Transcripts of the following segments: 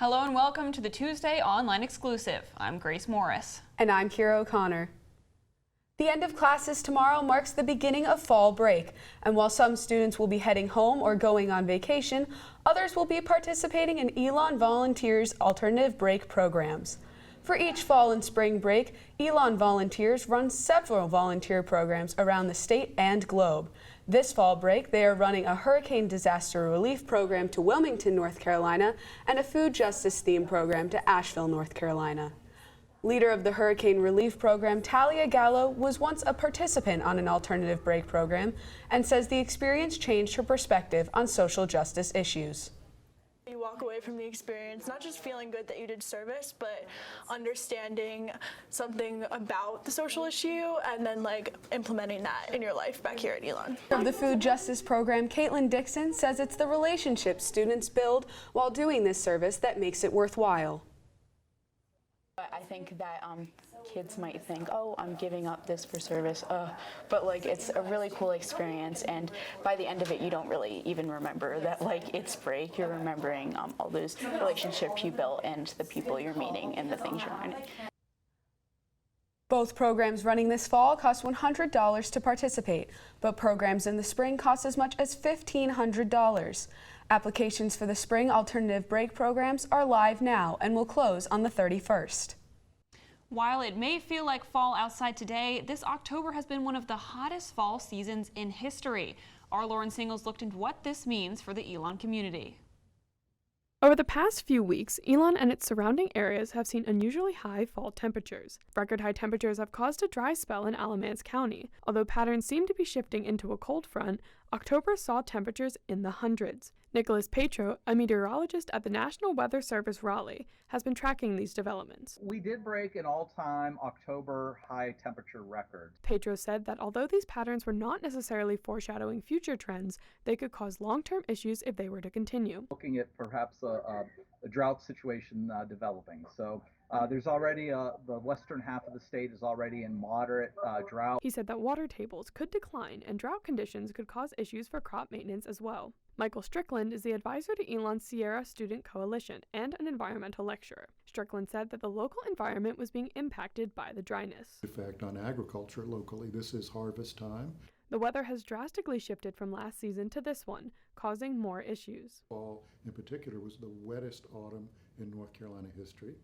Hello and welcome to the Tuesday Online Exclusive. I'm Grace Morris. And I'm Kira O'Connor. The end of classes tomorrow marks the beginning of fall break, and while some students will be heading home or going on vacation, others will be participating in Elon Volunteers alternative break programs. For each fall and spring break, Elon Volunteers run several volunteer programs around the state and globe. This fall break, they are running a hurricane disaster relief program to Wilmington, North Carolina, and a food justice theme program to Asheville, North Carolina. Leader of the Hurricane Relief Program, Talia Gallo, was once a participant on an alternative break program and says the experience changed her perspective on social justice issues. You walk away from the experience not just feeling good that you did service, but understanding something about the social issue and then implementing that in your life back here at Elon. Of the Food Justice Program, Caitlin Dixon says it's the relationships students build while doing this service that makes it worthwhile. I think that kids might think, oh, I'm giving up this for service, but it's a really cool experience, and by the end of it, you don't really even remember that it's break. You're remembering all those relationships you built and the people you're meeting and the things you're learning. Both programs running this fall cost $100 to participate, but programs in the spring cost as much as $1,500. Applications for the spring alternative break programs are live now and will close on the 31st. While it may feel like fall outside today, this October has been one of the hottest fall seasons in history. Our Lauren Singles looked into what this means for the Elon community. Over the past few weeks, Elon and its surrounding areas have seen unusually high fall temperatures. Record high temperatures have caused a dry spell in Alamance County. Although patterns seem to be shifting into a cold front, October saw temperatures in the hundreds. Nicholas Petro, a meteorologist at the National Weather Service Raleigh, has been tracking these developments. We did break an all-time October high temperature record. Petro said that although these patterns were not necessarily foreshadowing future trends, they could cause long-term issues if they were to continue. Looking at perhaps a drought situation developing. So there's already the western half of the state is already in moderate drought. He said that water tables could decline and drought conditions could cause issues for crop maintenance as well. Michael Strickland is the advisor to Elon's Sierra Student Coalition and an environmental lecturer. Strickland said that the local environment was being impacted by the dryness. Effect on agriculture locally. This is harvest time. The weather has drastically shifted from last season to this one, causing more issues. Fall, in particular, was the wettest autumn in North Carolina history.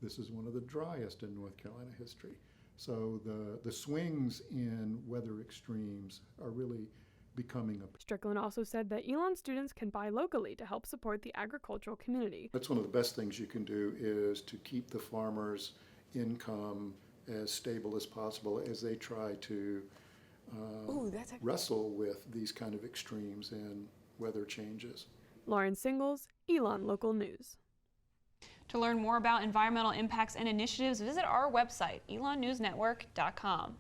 This is one of the driest in North Carolina history. So the swings in weather extremes are really becoming a... Strickland also said that Elon students can buy locally to help support the agricultural community. That's one of the best things you can do, is to keep the farmers' income as stable as possible as they try to wrestle with these kind of extremes and weather changes. Lauren Singles, Elon Local News. To learn more about environmental impacts and initiatives, visit our website, elonnewsnetwork.com.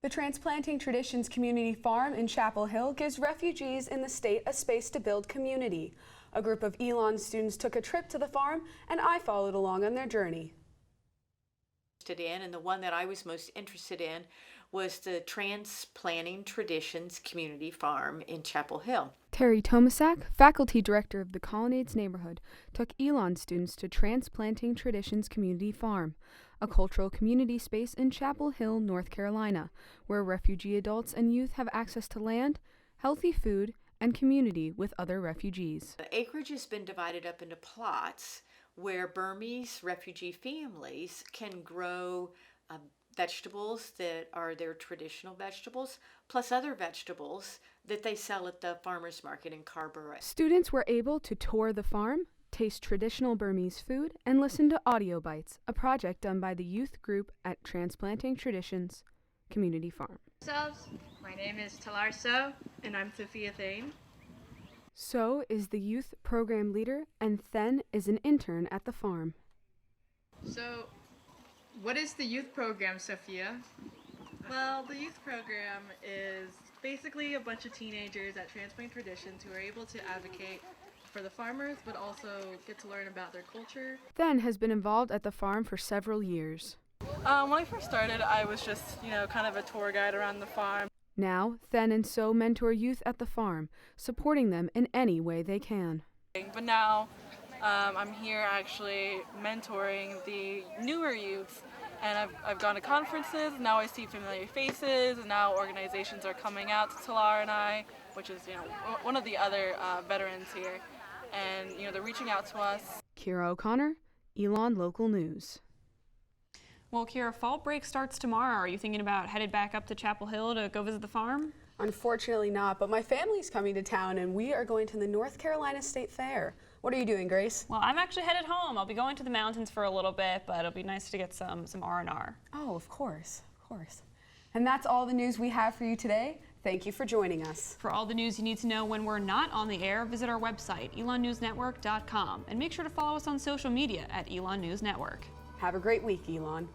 The Transplanting Traditions Community Farm in Chapel Hill gives refugees in the state a space to build community. A group of Elon students took a trip to the farm, and I followed along on their journey. And the one that I was most interested in was the Transplanting Traditions Community Farm in Chapel Hill. Terry Tomasak, faculty director of the Colonnades neighborhood, took Elon students to Transplanting Traditions Community Farm, a cultural community space in Chapel Hill, North Carolina, where refugee adults and youth have access to land, healthy food, and community with other refugees. The acreage has been divided up into plots where Burmese refugee families can grow vegetables that are their traditional vegetables, plus other vegetables that they sell at the farmers market in Carrboro. Students were able to tour the farm, taste traditional Burmese food, and listen to Audio Bites, a project done by the youth group at Transplanting Traditions Community Farm. My name is Talar So, and I'm Sophia Thane. So is the youth program leader, and Then is an intern at the farm. So, what is the youth program, Sophia? Well, the youth program is basically a bunch of teenagers at Transplanting Traditions who are able to advocate for the farmers, but also get to learn about their culture. Then has been involved at the farm for several years. When I first started, I was just, kind of a tour guide around the farm. Now, Then and So mentor youth at the farm, supporting them in any way they can. But now, I'm here actually mentoring the newer youth, and I've gone to conferences. Now I see familiar faces, and now organizations are coming out to Talar and I, which is one of the other veterans here, and they're reaching out to us. Kira O'Connor, Elon Local News. Well, Kira, fall break starts tomorrow. Are you thinking about headed back up to Chapel Hill to go visit the farm? Unfortunately not, but my family's coming to town and we are going to the North Carolina State Fair. What are you doing, Grace? Well, I'm actually headed home. I'll be going to the mountains for a little bit, but it'll be nice to get some R&R. Oh, of course. And that's all the news we have for you today. Thank you for joining us. For all the news you need to know when we're not on the air, visit our website, elonnewsnetwork.com, and make sure to follow us on social media at Elon News Network. Have a great week, Elon.